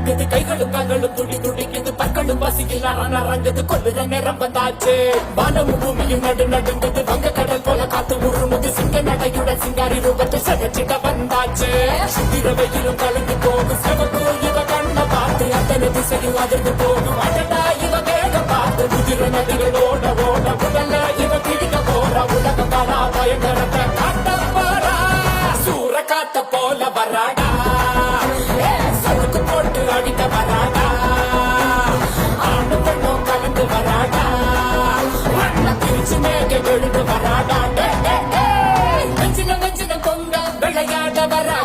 பறக்குது கைகளும் கால்களும் துடி துடிக்குது பற்களும் பசியில் நரங்குது கொள்ளுற நேரம் வந்தாச்சு வானமும் பூமியும் நடுங்குது வங்க கடல் போல காத்து உருமுது சிங்க நடையுடன் சிங்காரி ரூபத்தை சகச்சிட வந்தாச்சு சுத்திர வெயிலும் கலந்து போகும் சிவப்பு இவ கண்ண பார்த்து அத்தனை திசையும் அதிர்ந்து போகும் அடடா இவ வேக பார்த்து குதிர நதிகள் ஓட ஓட உடல்ல இவ பிடிக்க போற உலக வரா பயங்கரத்தை காட்ட போறா சூற காத்த போல வராடா சடுக்கு போட்டு அடிக்க வராடா ஆண்டு பெண்ணும் கலந்து வராடா மண்ண பிரிச்சு மேக விழுந்து வராடா வெஞ்சின பொங்க விளையாட வரா